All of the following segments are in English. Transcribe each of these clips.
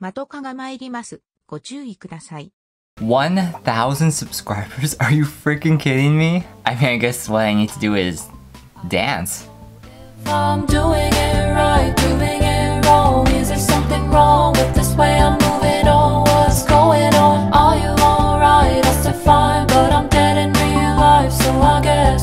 MATOKA が参ります。ご注意ください。1,000 subscribers? Are you freaking kidding me? I mean, I guess what I need to do is dance. If I'm doing it right, doing it wrong. Is there something wrong with this way I'm moving on? What's going on? Are you alright? I'll still fine, but I'm dead in real life, so I guess.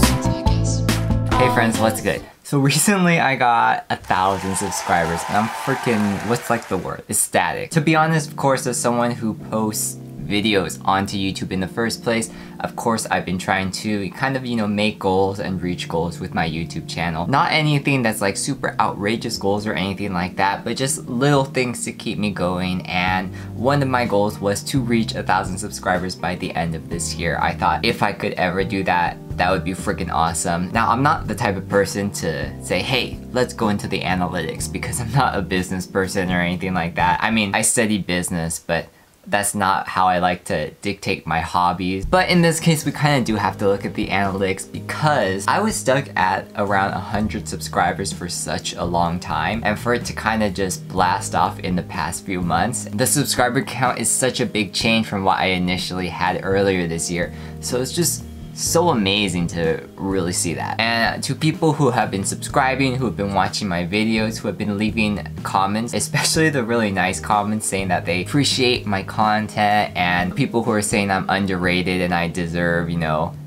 Hey friends, what's good? So recently I got 1,000 subscribers and I'm freaking, what's like the word? Ecstatic. To be honest, of course, as someone who posts videos onto YouTube in the first place, of course I've been trying to kind of, make goals and reach goals with my YouTube channel. Not anything that's like super outrageous goals or anything like that, but just little things to keep me going. And one of my goals was to reach 1,000 subscribers by the end of this year. I thought if I could ever do that, that would be freaking awesome. Now, I'm not the type of person to say, hey, let's go into the analytics, because I'm not a business person or anything like that. I mean, I study business, but that's not how I like to dictate my hobbies. But in this case, we kind of do have to look at the analytics, because I was stuck at around 100 subscribers for such a long time, and for it to kind of just blast off in the past few months, the subscriber count is such a big change from what I initially had earlier this year. So it's just so amazing to really see that. And to people who have been subscribing, who have been watching my videos, who have been leaving comments, especially the really nice comments saying that they appreciate my content, and people who are saying I'm underrated and I deserve,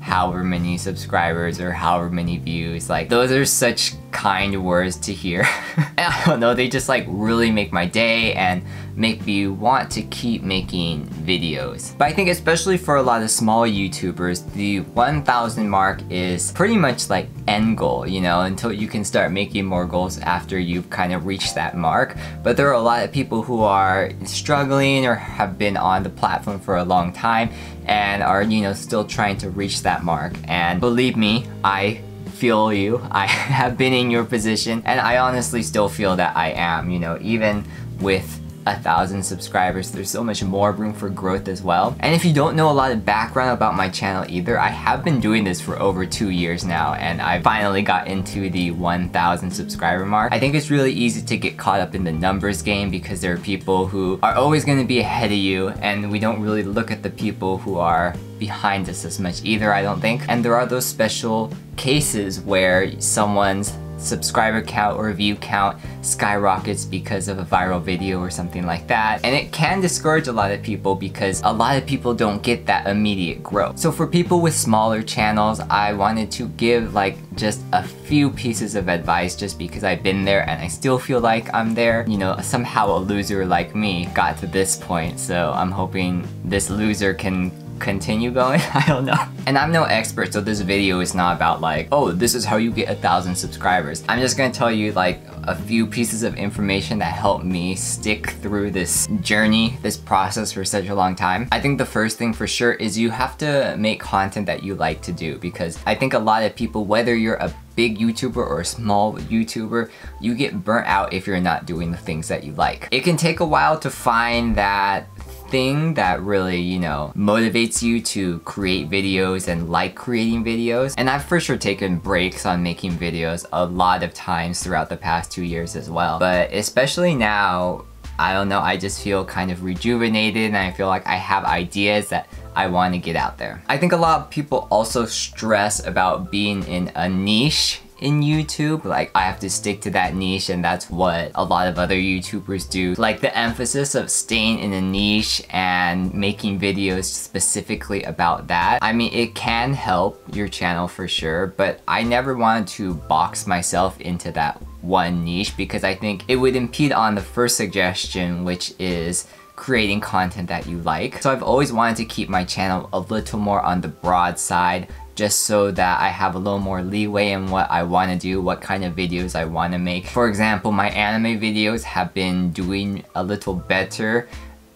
however many subscribers or however many views, like those are such kind words to hear. And I don't know, they just like really make my day and make me want to keep making videos. But I think especially for a lot of small YouTubers, the 1,000 mark is pretty much like end goal, until you can start making more goals after you've kind of reached that mark. But there are a lot of people who are struggling or have been on the platform for a long time and are, still trying to reach that mark. And believe me, I feel you. I have been in your position, and I honestly still feel that I am, even with 1,000 subscribers, there's so much more room for growth as well. And if you don't know a lot of background about my channel either, I have been doing this for over 2 years now, and I finally got into the 1,000 subscriber mark. I think it's really easy to get caught up in the numbers game, because there are people who are always going to be ahead of you, and we don't really look at the people who are behind us as much either, I don't think. And there are those special cases where someone's subscriber count or view count skyrockets because of a viral video or something like that, and it can discourage a lot of people because a lot of people don't get that immediate growth. So for people with smaller channels, I wanted to give like just a few pieces of advice, just because I've been there and I still feel like I'm there. Somehow a loser like me got to this point, so I'm hoping this loser can continue going. I don't know. And I'm no expert, so this video is not about like, oh, this is how you get 1,000 subscribers. I'm just gonna tell you like a few pieces of information that helped me stick through this journey, this process for such a long time. I think the first thing for sure is you have to make content that you like to do, because I think a lot of people, whether you're a big YouTuber or a small YouTuber, you get burnt out if you're not doing the things that you like. It can take a while to find that thing that really, motivates you to create videos and like creating videos. And I've for sure taken breaks on making videos a lot of times throughout the past 2 years as well. But especially now, I don't know, I just feel kind of rejuvenated, and I feel like I have ideas that I want to get out there. I think a lot of people also stress about being in a niche in YouTube, like I have to stick to that niche, and that's what a lot of other YouTubers do. Like the emphasis of staying in a niche and making videos specifically about that. I mean, it can help your channel for sure, but I never wanted to box myself into that one niche, because I think it would impede on the first suggestion, which is creating content that you like. So I've always wanted to keep my channel a little more on the broad side, just so that I have a little more leeway in what I want to do, what kind of videos I want to make. For example, my anime videos have been doing a little better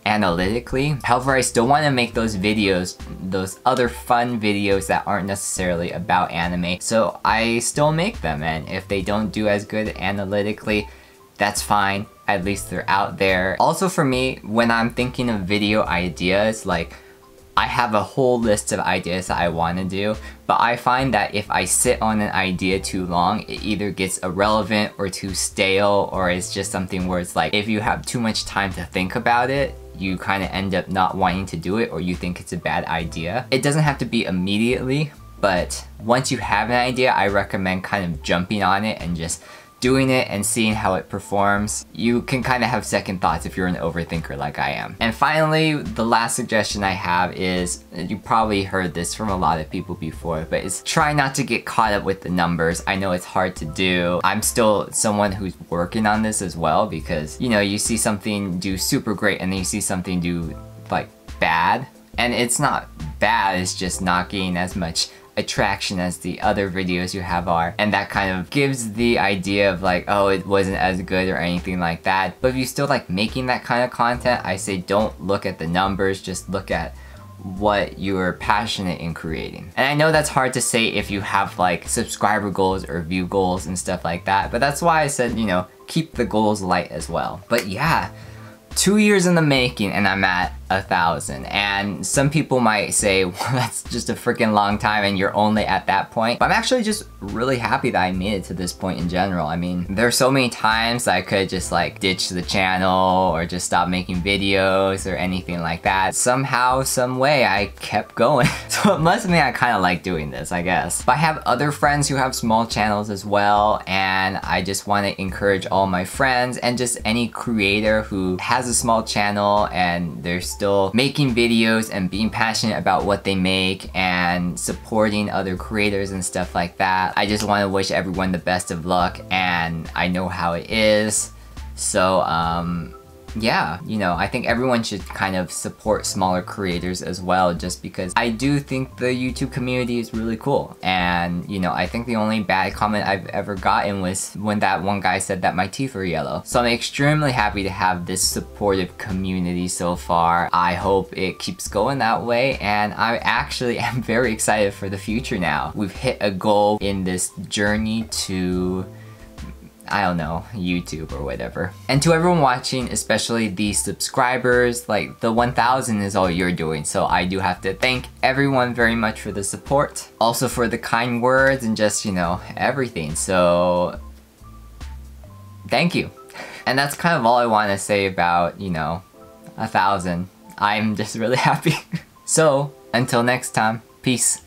analytically. However, I still want to make those videos, those other fun videos that aren't necessarily about anime. So I still make them, and if they don't do as good analytically, that's fine. At least they're out there. Also for me, when I'm thinking of video ideas, like I have a whole list of ideas that I want to do, but I find that if I sit on an idea too long, it either gets irrelevant or too stale, or it's just something where it's like, if you have too much time to think about it, you kind of end up not wanting to do it, or you think it's a bad idea. It doesn't have to be immediately, but once you have an idea, I recommend kind of jumping on it and just doing it and seeing how it performs. You can kind of have second thoughts if you're an overthinker like I am. And finally, the last suggestion I have is, you probably heard this from a lot of people before, but it's try not to get caught up with the numbers. I know it's hard to do. I'm still someone who's working on this as well, because, you know, you see something do super great and then you see something do like bad. And it's not bad, it's just not getting as much attraction as the other videos you have are, and that kind of gives the idea of like, oh, it wasn't as good or anything like that. But if you still like making that kind of content, I say don't look at the numbers, just look at what you're passionate in creating. And I know that's hard to say if you have like subscriber goals or view goals and stuff like that, but that's why I said, you know, keep the goals light as well. But yeah, 2 years in the making and I'm at 1,000. And some people might say, well, that's just a freaking long time and you're only at that point. But I'm actually just really happy that I made it to this point in general. I mean, there's so many times I could just like ditch the channel or just stop making videos or anything like that. Somehow, some way, I kept going. So it must mean I kind of like doing this, I guess. But I have other friends who have small channels as well, and I just want to encourage all my friends and just any creator who has a small channel and they're still making videos and being passionate about what they make and supporting other creators and stuff like that. I just want to wish everyone the best of luck, and I know how it is. So yeah, you know, I think everyone should kind of support smaller creators as well, just because I do think the YouTube community is really cool. And, you know, I think the only bad comment I've ever gotten was when that one guy said that my teeth are yellow. So I'm extremely happy to have this supportive community so far. I hope it keeps going that way, and I actually am very excited for the future now. We've hit a goal in this journey to, I don't know, YouTube or whatever. And to everyone watching, especially the subscribers, like the 1,000 is all you're doing. So I do have to thank everyone very much for the support. Also for the kind words and just, you know, everything. So thank you. And that's kind of all I want to say about, you know, 1,000. I'm just really happy. So until next time, peace.